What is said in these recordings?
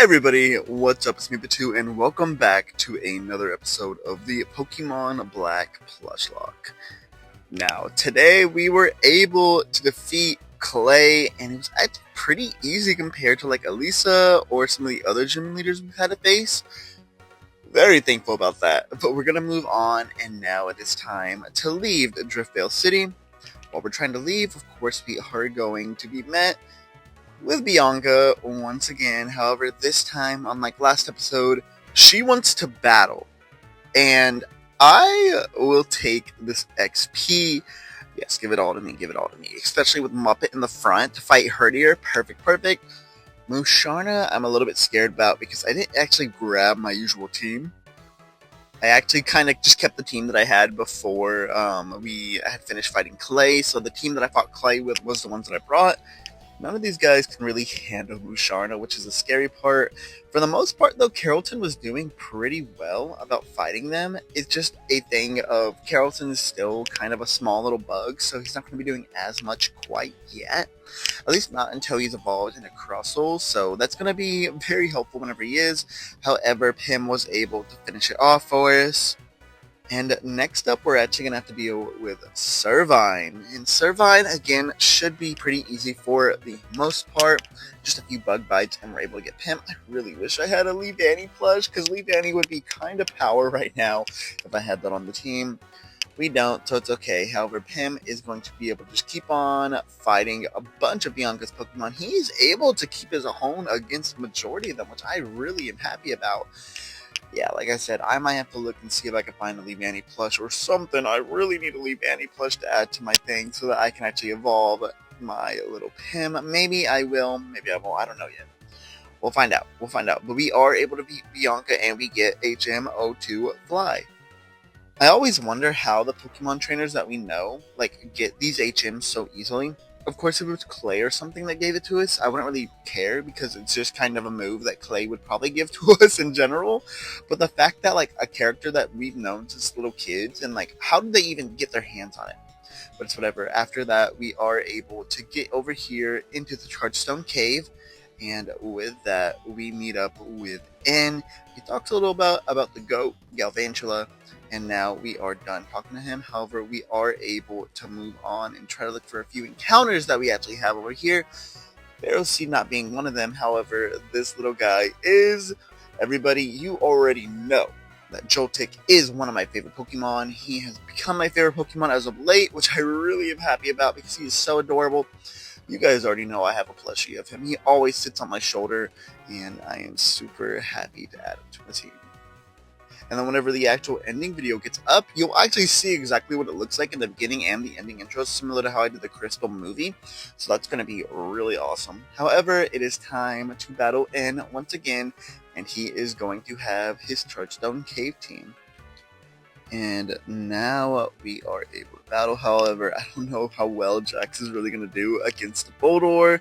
Everybody, what's up? It's me, Batu, and welcome back to another episode of the Pokemon Black Plush Lock. Now, today we were able to defeat Clay, and it was actually pretty easy compared to like Elisa or some of the other gym leaders we've had to face. Very thankful about that. But we're gonna move on, and now it is time to leave Driftvale City. While we're trying to leave, of course, we are going to be met with Bianca once again. However, this time, unlike last episode, she wants to battle. And I will take this XP. Yes, give it all to me, give it all to me. Especially with Muppet in the front to fight Herdier. Perfect, perfect. Musharna, I'm a little bit scared about because I didn't actually grab my usual team. I actually kind of just kept the team that I had before we had finished fighting Clay. So the team that I fought Clay with was the ones that I brought. None of these guys can really handle Musharna, which is the scary part. For the most part, though, Carrollton was doing pretty well about fighting them. It's just a thing of Carrollton is still kind of a small little bug, so he's not going to be doing as much quite yet. At least not until he's evolved into Crustle, so that's going to be very helpful whenever he is. However, Pim was able to finish it off for us. And next up, we're actually going to have to deal with Servine. And Servine, again, should be pretty easy for the most part. Just a few bug bites, and we're able to get Pim. I really wish I had a Lee Danny plush, because Lee Danny would be kind of power right now if I had that on the team. We don't, so it's okay. However, Pim is going to be able to just keep on fighting a bunch of Bianca's Pokemon. He is able to keep his own against the majority of them, which I really am happy about. Yeah, like I said, I might have to look and see if I can find a Leavanny plush or something. I really need a Leavanny plush to add to my thing so that I can actually evolve my little Pim. Maybe I will, maybe I won't, I don't know yet. We'll find out, But we are able to beat Bianca and we get HMO2 Fly. I always wonder how the Pokemon trainers that we know, like, get these HMs so easily. Of course, if it was Clay or something that gave it to us, I wouldn't really care because it's just kind of a move that Clay would probably give to us in general. But the fact that, like, a character that we've known since little kids, and, like, how did they even get their hands on it? But it's whatever. After that, we are able to get over here into the Chargestone Cave. And with that, we meet up with N. He talks a little about the goat, Galvantula. And now we are done talking to him. However, we are able to move on and try to look for a few encounters that we actually have over here. Ferroseed not being one of them. However, this little guy is, everybody, you already know that Joltik is one of my favorite Pokemon. He has become my favorite Pokemon as of late, which I really am happy about because he is so adorable. You guys already know I have a plushie of him. He always sits on my shoulder, and I am super happy to add him to my team. And then whenever the actual ending video gets up, you'll actually see exactly what it looks like in the beginning and the ending intro, similar to how I did the Crystal movie. So that's going to be really awesome. However, it is time to battle N once again, and he is going to have his Chargestone Cave team. And now we are able to battle. However, I don't know how well Jax is really going to do against Boldore.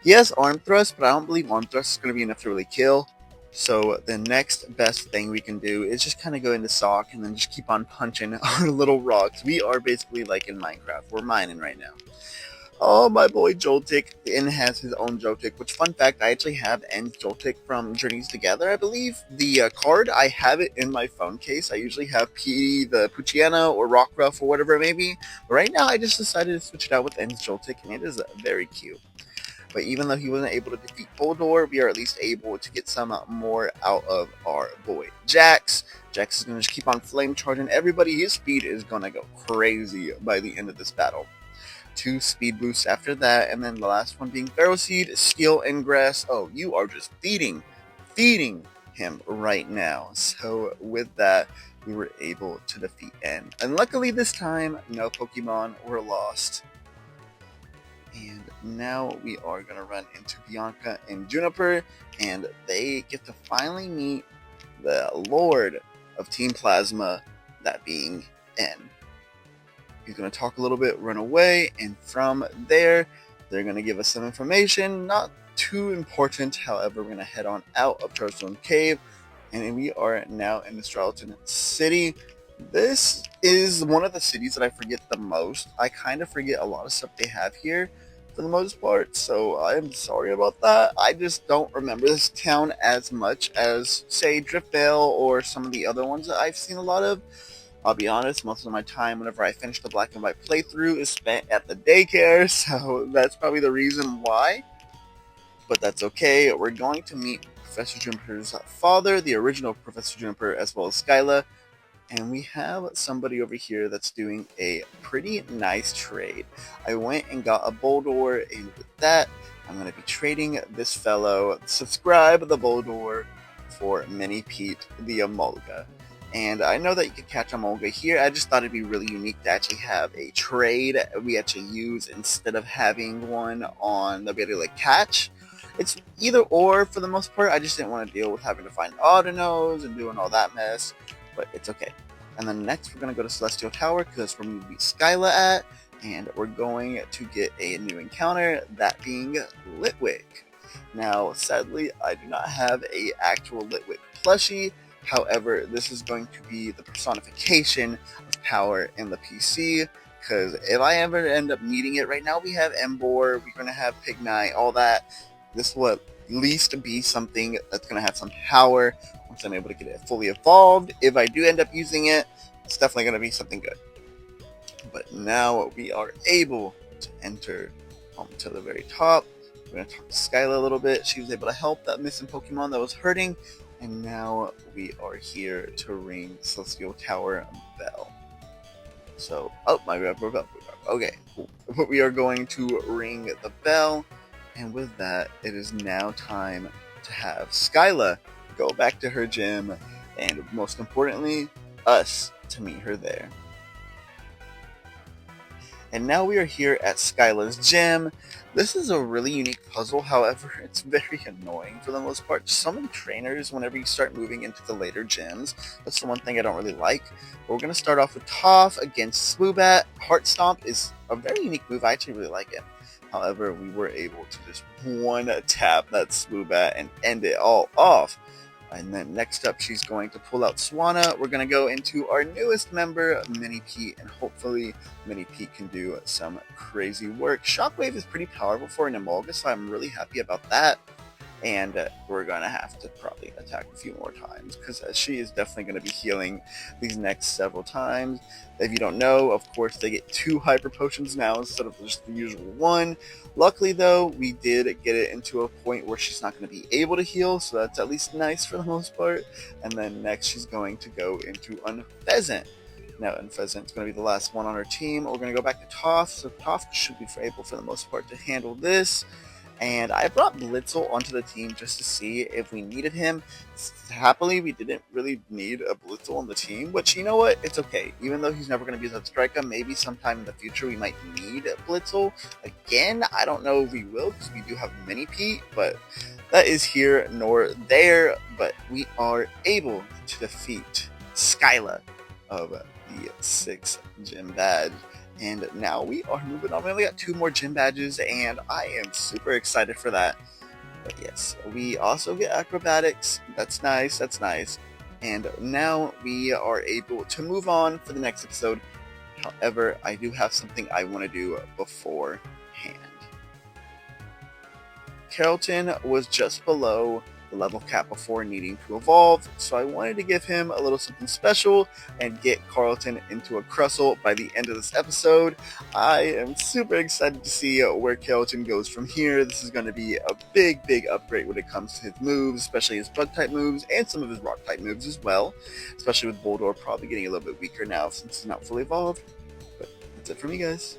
He has Arm Thrust, but I don't believe Arm Thrust is going to be enough to really kill. So the next best thing we can do is just kind of go into Sock and then just keep on punching our little rocks. We are basically like in Minecraft. We're mining right now. Oh, my boy Joltik. N has his own Joltik, which, fun fact, I actually have N's Joltik from Journeys Together, I believe. The card, I have it in my phone case. I usually have P, the Poochyena, or Rockruff, or whatever it may be. But right now, I just decided to switch it out with N's Joltik, and it is very cute. But even though he wasn't able to defeat Boldore, we are at least able to get some more out of our boy Jax. Jax is going to just keep on flame charging everybody. His speed is going to go crazy by the end of this battle. 2 speed boosts after that, and then the last one being Ferroseed, Steel, and Grass. Oh, you are just feeding him right now. So with that, we were able to defeat N. And luckily this time, no Pokemon were lost. And now we are going to run into Bianca and Juniper, and they get to finally meet the Lord of Team Plasma, that being N. He's going to talk a little bit, run away, and from there, they're going to give us some information. Not too important, however, we're going to head on out of Chargestone Cave, and we are now in the Strahlton City. This is one of the cities that I forget the most. I kind of forget a lot of stuff they have here. for the most part, so I'm sorry about that. I just don't remember this town as much as, say, Driftvale or some of the other ones that I've seen a lot of. I'll be honest, most of my time whenever I finish the Black and White playthrough is spent at the daycare, so that's probably the reason why. But that's okay. We're going to meet Professor Juniper's father, the original Professor Juniper, as well as Skyla. And we have somebody over here that's doing a pretty nice trade. I went and got a Boldore, and with that, I'm going to be trading this fellow, Subscribe the Boldore, for Mini Pete the Emolga. And I know that you can catch Emolga here. I just thought it'd be really unique to actually have a trade we actually use instead of having one on that we had to like catch. It's either or for the most part. I just didn't want to deal with having to find Autonos and doing all that mess. But it's okay. And then next we're going to go to Celestial Tower because that's where we meet Skyla at. And we're going to get a new encounter, that being Litwick. Now, sadly, I do not have a actual Litwick plushie. However, this is going to be the personification of power in the PC. Because if I ever end up needing it, right now we have Embor, we're going to have Pignite, all that. This will at least be something that's going to have some power once I'm able to get it fully evolved. If I do end up using it, it's definitely going to be something good. But now we are able to enter to the very top. We're going to talk to Skyla a little bit. She was able to help that missing Pokemon that was hurting. And now we are here to ring Celestial Tower bell. So, oh, my bad, okay, cool. We are going to ring the bell. And with that, it is now time to have Skyla go back to her gym, and most importantly, us to meet her there. And now we are here at Skyla's gym. This is a really unique puzzle, however, it's very annoying for the most part. So many trainers, whenever you start moving into the later gyms, that's the one thing I don't really like. But we're going to start off with Toph against Swoobat. Heart Stomp is a very unique move, I actually really like it. However, we were able to just one-tap that Swoobat and end it all off. And then next up, she's going to pull out Swanna. We're going to go into our newest member, Mini Pete, and hopefully Mini Pete can do some crazy work. Shockwave is pretty powerful for an Emolga, so I'm really happy about that. And we're going to have to probably attack a few more times because she is definitely going to be healing these next several times. If you don't know, of course, they get 2 Hyper Potions now instead of just the usual 1. Luckily, though, we did get it into a point where she's not going to be able to heal, so that's at least nice for the most part. And then next, she's going to go into Unpheasant. Now, Unpheasant's going to be the last one on our team. We're going to go back to Toph, so Toph should be able, for the most part, to handle this. And I brought Blitzel onto the team just to see if we needed him. Happily, we didn't really need a Blitzel on the team, which, you know what, it's okay. Even though he's never going to be a striker, maybe sometime in the future we might need Blitzel. Again, I don't know if we will, because we do have Mini Pete, but that is here nor there. But we are able to defeat Skyla of the 6 gym badge. And now we are moving on. We only got 2 more gym badges, and I am super excited for that. But yes, we also get acrobatics. That's nice, that's nice. And now we are able to move on for the next episode. However, I do have something I want to do beforehand. Carrollton was just below the level cap before needing to evolve, so I wanted to give him a little something special and get Carlton into a Crustle by the end of this episode. I am super excited to see where Carlton goes from here. This is going to be a big upgrade when it comes to his moves, especially his bug type moves and some of his rock type moves as well, especially with Boldore probably getting a little bit weaker now since he's not fully evolved. But that's it for me, guys.